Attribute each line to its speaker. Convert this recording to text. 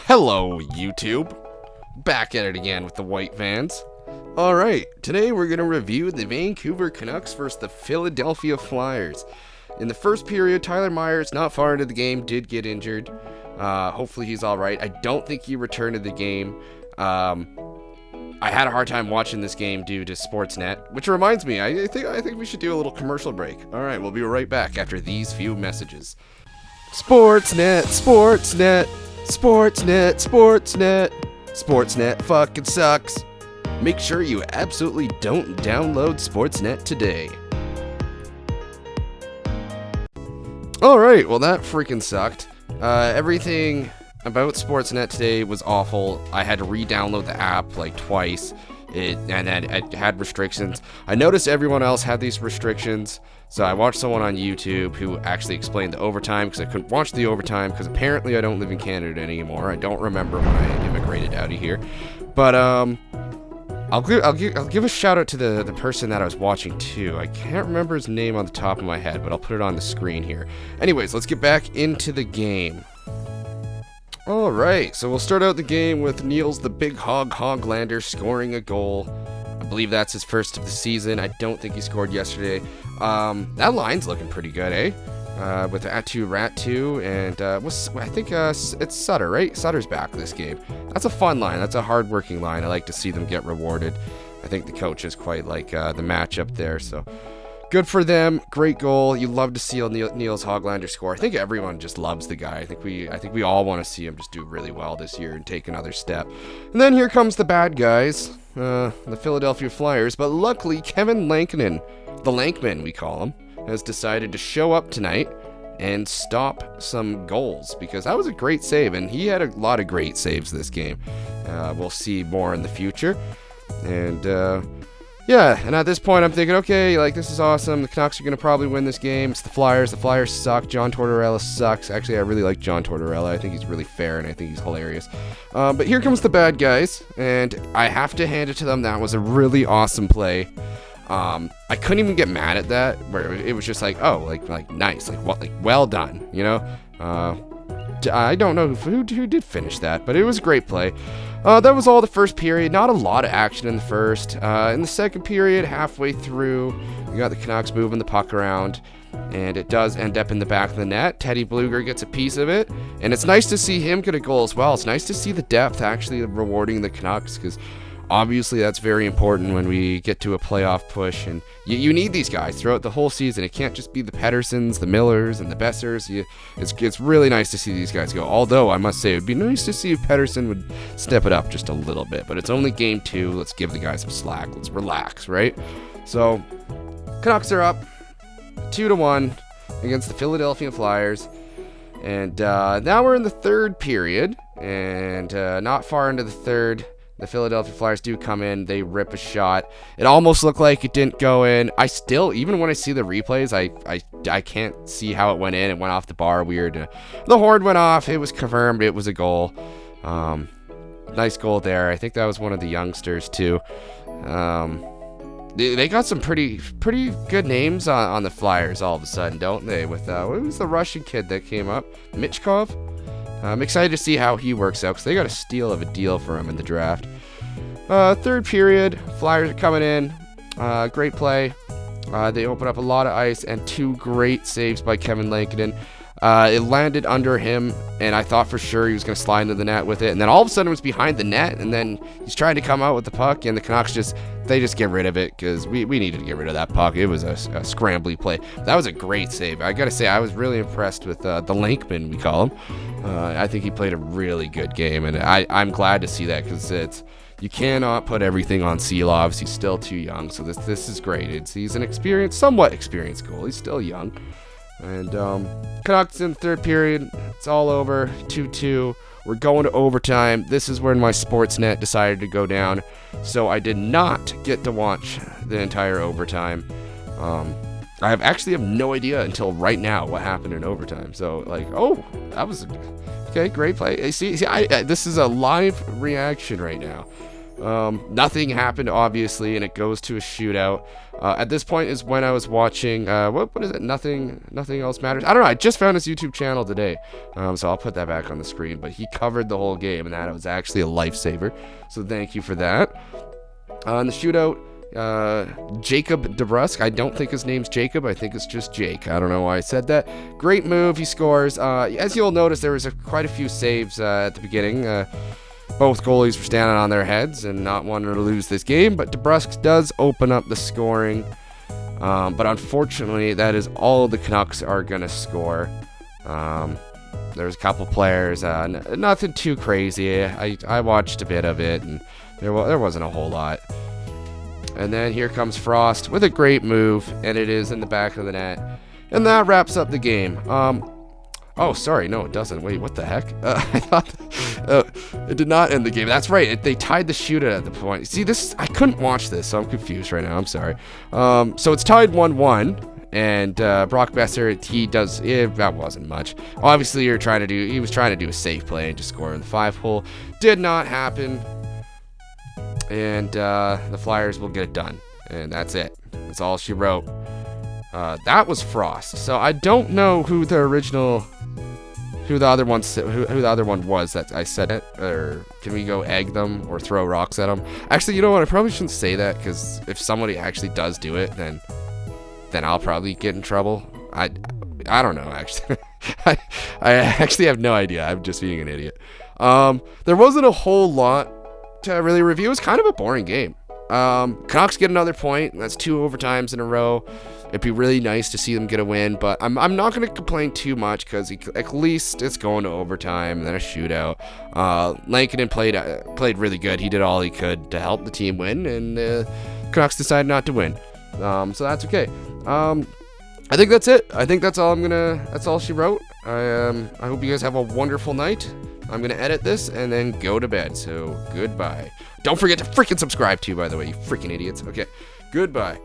Speaker 1: Hello, YouTube. Back at it again with the White Vans. Alright, today we're going to review the Vancouver Canucks versus the Philadelphia Flyers. In the first period, Tyler Myers, not far into the game, did get injured. Hopefully he's alright. I don't think he returned to the game. I had a hard time watching this game due to Sportsnet, which reminds me, I think we should do a little commercial break. Alright, we'll be right back after these few messages. Sportsnet, Sportsnet, Sportsnet, Sportsnet, Sportsnet fucking sucks. Make sure you absolutely don't download Sportsnet today. Alright, well that freaking sucked. Everything about Sportsnet today was awful. I had to re-download the app like twice. And then it had restrictions. I noticed everyone else had these restrictions, so I watched someone on YouTube who actually explained the overtime, because I couldn't watch the overtime because apparently I don't live in Canada anymore. I don't remember when I immigrated out of here. But I'll give a shout out to the person that I was watching too. I can't remember his name on the top of my head, but I'll put it on the screen here. Anyways, let's get back into the game. Alright, so we'll start out the game with Niels the Big Hoglander scoring a goal. I believe that's his first of the season. I don't think he scored yesterday. That line's looking pretty good, eh? With Atu Rat2 and I think it's Sutter, right? Sutter's back this game. That's a fun line. That's a hard-working line. I like to see them get rewarded. I think the coaches quite like the matchup there, so good for them. Great goal. You love to see Niels Hoglander score. I think everyone just loves the guy. I think we all want to see him just do really well this year and take another step. And then here comes the bad guys, the Philadelphia Flyers. But luckily, Kevin Lankinen, the Lankman we call him, has decided to show up tonight and stop some goals, because that was a great save, and he had a lot of great saves this game. We'll see more in the future. And yeah, and at this point I'm thinking, okay, like, this is awesome. The Canucks are going to probably win this game. It's the Flyers. The Flyers suck. John Tortorella sucks. Actually, I really like John Tortorella. I think he's really fair, and I think he's hilarious. But here comes the bad guys, and I have to hand it to them. That was a really awesome play. I couldn't even get mad at that, where it was just like, oh, like nice, like well done, you know? I don't know who did finish that, but it was a great play. That was all the first period. Not a lot of action in the first. In the second period, halfway through, you got the Canucks moving the puck around, and it does end up in the back of the net. Teddy Bluger gets a piece of it, and it's nice to see him get a goal as well. It's nice to see the depth actually rewarding the Canucks, because obviously that's very important when we get to a playoff push, and you need these guys throughout the whole season. It can't just be the Pedersens, the Millers, and the Bessers. It's really nice to see these guys go, although I must say it would be nice to see if Pedersen would step it up just a little bit, but it's only game 2. Let's give the guys some slack. Let's relax, right? So Canucks are up 2-1 against the Philadelphia Flyers, and now we're in the third period, and not far into the third, the Philadelphia Flyers do come in. They rip a shot. It almost looked like it didn't go in. I still, even when I see the replays, I can't see how it went in. It went off the bar weird. The horn went off. It was confirmed. It was a goal. Nice goal there. I think that was one of the youngsters too. They got some pretty good names on the Flyers all of a sudden, don't they? With what was the Russian kid that came up? Michkov? I'm excited to see how he works out, because they got a steal of a deal for him in the draft. Third period, Flyers are coming in. Great play. They open up a lot of ice, and 2 great saves by Kevin Lankinen. It landed under him, and I thought for sure he was going to slide into the net with it. And then all of a sudden it was behind the net, and then he's trying to come out with the puck, and the Canucks just get rid of it, because we needed to get rid of that puck. It was a scrambly play. That was a great save. I got to say, I was really impressed with the Lankman, we call him. I think he played a really good game, and I'm glad to see that, because you cannot put everything on Seelovs. He's still too young, so this is great. He's an somewhat experienced goalie. He's still young. And Canucks in the third period, it's all over, 2-2. We're going to overtime. This is when my Sportsnet decided to go down, so I did not get to watch the entire overtime. I actually have no idea until right now what happened in overtime. So, like, oh, that was okay, great play. See, this is a live reaction right now. Nothing happened, obviously, and it goes to a shootout. At this point is when I was watching, what is it? Nothing else matters. I don't know. I just found his YouTube channel today, so I'll put that back on the screen. But he covered the whole game, and that was actually a lifesaver. So thank you for that. In the shootout, Jacob DeBrusque. I don't think his name's Jacob. I think it's just Jake. I don't know why I said that. Great move. He scores. As you'll notice, there was quite a few saves at the beginning. Both goalies were standing on their heads and not wanting to lose this game, but DeBrusque does open up the scoring. But unfortunately, that is all the Canucks are going to score. There's a couple players, nothing too crazy. I watched a bit of it, and there wasn't a whole lot. And then here comes Frost with a great move, and it is in the back of the net. And that wraps up the game. Oh, sorry, no, it doesn't. Wait, what the heck? I thought it did not end the game. That's right. They tied the shootout at the point. See, I couldn't watch this, so I'm confused right now. I'm sorry. So it's tied 1-1. And Brock Besser, that wasn't much. Obviously, he was trying to do a safe play and just score in the 5-hole. Did not happen. And the Flyers will get it done. And that's it. That's all she wrote. That was Frost. So I don't know who the other one was that I said it. Or can we go egg them or throw rocks at them? Actually, you know what? I probably shouldn't say that, because if somebody actually does do it, then I'll probably get in trouble. I don't know, actually. I actually have no idea. I'm just being an idiot. There wasn't a whole lot to really review. It was kind of a boring game. Canucks get another point. That's 2 overtimes in a row. It'd be really nice to see them get a win, but I'm not going to complain too much, because at least it's going to overtime and then a shootout. Lankinen played really good. He did all he could to help the team win, and Canucks decided not to win. So that's okay. I think that's it. I think that's all that's all she wrote. I hope you guys have a wonderful night. I'm gonna edit this and then go to bed. So goodbye. Don't forget to freaking subscribe too, by the way, you freaking idiots. Okay, goodbye.